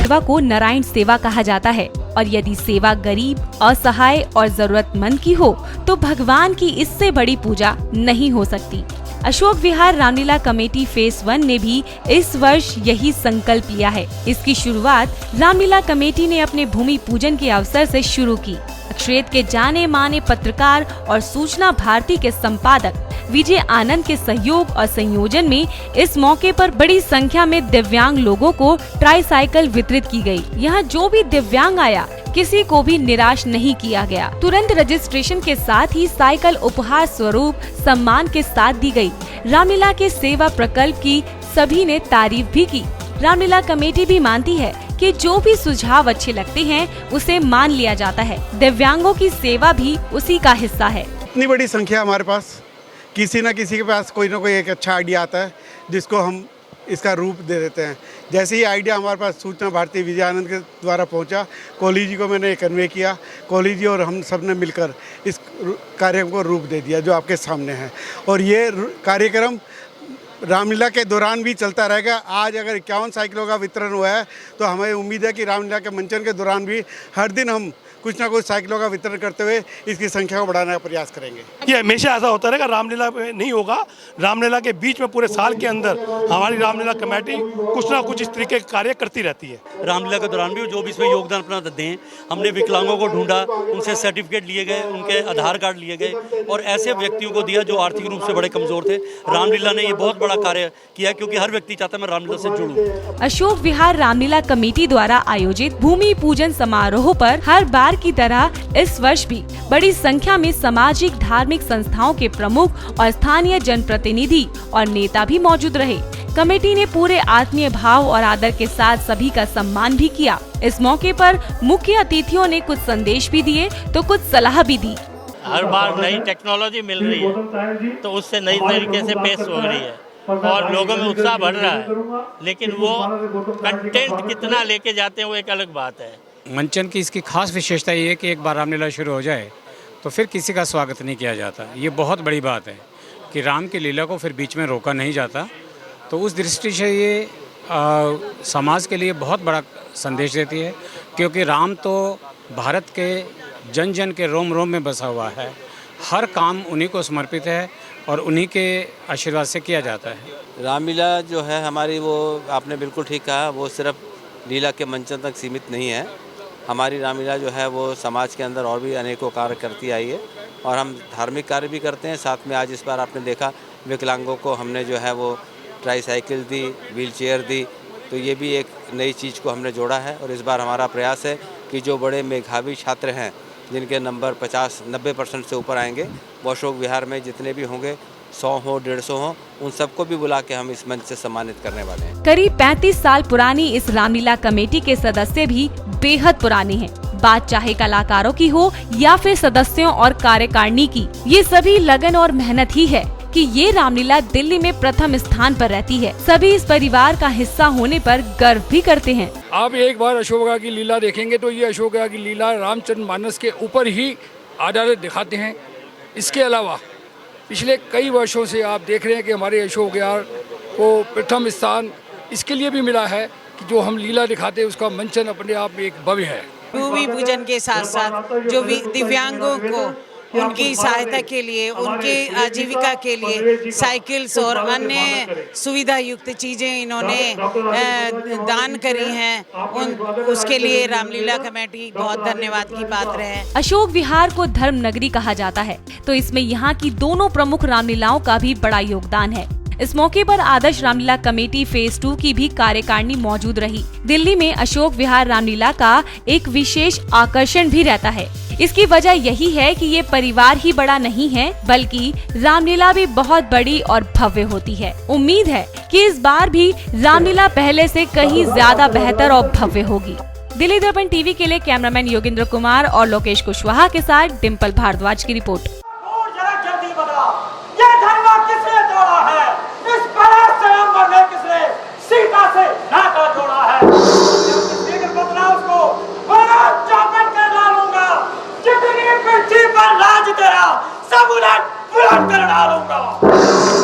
सेवा को नारायण सेवा कहा जाता है और यदि सेवा गरीब, असहाय और जरूरतमंद की हो तो भगवान की इससे बड़ी पूजा नहीं हो सकती। अशोक विहार रामलीला कमेटी फेज 1 ने भी इस वर्ष यही संकल्प लिया है। इसकी शुरुआत रामलीला कमेटी ने अपने भूमि पूजन के अवसर से शुरू की। क्षेत्र के जाने माने पत्रकार और सूचना भारती के संपादक विजय आनंद के सहयोग और संयोजन में इस मौके पर बड़ी संख्या में दिव्यांग लोगों को ट्राईसाइकिल वितरित की गई। यहाँ जो भी दिव्यांग आया किसी को भी निराश नहीं किया गया। तुरंत रजिस्ट्रेशन के साथ ही साइकिल उपहार स्वरूप सम्मान के साथ दी गई। रामलीला के सेवा प्रकल्प की सभी ने तारीफ भी की। रामलीला कमेटी भी मानती है कि जो भी सुझाव अच्छे लगते हैं उसे मान लिया जाता है। दिव्यांगों की सेवा भी उसी का हिस्सा है। इतनी बड़ी संख्या हमारे पास, किसी न किसी के पास कोई ना कोई एक अच्छा आइडिया आता है जिसको हम इसका रूप दे देते हैं। जैसे ही आइडिया हमारे पास सूचना भारती विजय आनंद के द्वारा पहुंचा, कोहली जी को मैंने कन्वे किया। कोहली जी और हम सब ने मिलकर इस कार्यक्रम को रूप दे दिया जो आपके सामने है। और ये कार्यक्रम रामलीला के दौरान भी चलता रहेगा। आज अगर 51 साइकिलों का वितरण हुआ है तो हमें उम्मीद है कि रामलीला के मंचन के दौरान भी हर दिन हम कुछ ना कुछ साइकिलों का वितरण करते हुए इसकी संख्या को बढ़ाने का प्रयास करेंगे। ये हमेशा ऐसा होता रहेगा, रामलीला में नहीं होगा। रामलीला के बीच में पूरे साल के अंदर हमारी रामलीला कमेटी कुछ ना कुछ इस तरीके के कार्य करती रहती है। रामलीला के दौरान भी जो भी इसमें योगदान अपना दें, हमने विकलांगों को ढूंढा, उनसे सर्टिफिकेट लिए गए, उनके आधार कार्ड लिए गए और ऐसे व्यक्तियों को दिया जो आर्थिक रूप से बड़े कमजोर थे। रामलीला ने ये बहुत बड़ा कार्य किया क्योंकि हर व्यक्ति चाहता है मैं रामलीला से जुड़ूं। अशोक विहार रामलीला कमेटी द्वारा आयोजित भूमि पूजन समारोह पर हर बार की तरह इस वर्ष भी बड़ी संख्या में सामाजिक धार्मिक संस्थाओं के प्रमुख और स्थानीय जनप्रतिनिधि और नेता भी मौजूद रहे। कमेटी ने पूरे आत्मीय भाव और आदर के साथ सभी का सम्मान भी किया। इस मौके पर मुख्य अतिथियों ने कुछ संदेश भी दिए तो कुछ सलाह भी दी। हर बार नई टेक्नोलॉजी मिल रही है तो उससे नई तरीके से पेश हो रही है और लोगों में उत्साह बढ़ रहा है, लेकिन वो कंटेंट कितना लेके जाते हैं वो एक अलग बात है। मंचन की इसकी खास विशेषता ये है कि एक बार रामलीला शुरू हो जाए तो फिर किसी का स्वागत नहीं किया जाता। ये बहुत बड़ी बात है कि राम की लीला को फिर बीच में रोका नहीं जाता। तो उस दृष्टि से ये समाज के लिए बहुत बड़ा संदेश देती है क्योंकि राम तो भारत के जन जन के रोम रोम में बसा हुआ है। हर काम उन्हीं को समर्पित है और उन्हीं के आशीर्वाद से किया जाता है। रामलीला जो है हमारी, वो आपने बिल्कुल ठीक कहा, वो सिर्फ लीला के मंचन तक सीमित नहीं है। हमारी रामलीला जो है वो समाज के अंदर और भी अनेकों कार्य करती आई है और हम धार्मिक कार्य भी करते हैं। साथ में आज इस बार आपने देखा विकलांगों को हमने जो है वो ट्राईसाइकिल दी, व्हील चेयर दी, तो ये भी एक नई चीज़ को हमने जोड़ा है। और इस बार हमारा प्रयास है कि जो बड़े मेधावी छात्र हैं जिनके नंबर 50-90% से ऊपर आएंगे, वो अशोक विहार में जितने भी होंगे 100 हो 150 हो, उन सबको भी बुला के हम इस मंच से सम्मानित करने वाले हैं। करीब 35 साल पुरानी इस रामलीला कमेटी के सदस्य भी बेहद पुराने हैं। बात चाहे कलाकारों की हो या फिर सदस्यों और कार्यकारिणी की, ये सभी लगन और मेहनत ही है कि ये रामलीला दिल्ली में प्रथम स्थान पर रहती है। सभी इस परिवार का हिस्सा होने पर गर्व भी करते हैं। आप एक बार अशोका की लीला देखेंगे तो ये अशोका की लीला रामचरितमानस के ऊपर ही आधारित दिखाते हैं। इसके अलावा पिछले कई वर्षों से आप देख रहे हैं कि हमारे अशोक विहार को प्रथम स्थान इसके लिए भी मिला है कि जो हम लीला दिखाते हैं उसका मंचन अपने आप में एक भव्य है। भूमि पूजन के साथ साथ जो दिव्यांगों को उनकी सहायता के लिए, उनकी आजीविका के लिए साइकिल्स और अन्य सुविधा युक्त चीजें इन्होंने दान करी हैं, उसके लिए रामलीला कमेटी बहुत धन्यवाद की पात्र है। अशोक विहार को धर्म नगरी कहा जाता है तो इसमें यहाँ की दोनों प्रमुख रामलीलाओं का भी बड़ा योगदान है। इस मौके पर आदर्श रामलीला कमेटी फेज 2 की भी कार्यकारिणी मौजूद रही। दिल्ली में अशोक विहार रामलीला का एक विशेष आकर्षण भी रहता है। इसकी वजह यही है कि ये परिवार ही बड़ा नहीं है बल्कि रामलीला भी बहुत बड़ी और भव्य होती है। उम्मीद है कि इस बार भी रामलीला पहले से कहीं ज्यादा बेहतर और भव्य होगी। दिल्ली दर्पण टीवी के लिए कैमरामैन योगेंद्र कुमार और लोकेश कुशवाहा के साथ डिम्पल भारद्वाज की रिपोर्ट। राज तेरा सब उलट पुलट कर डालूंगा।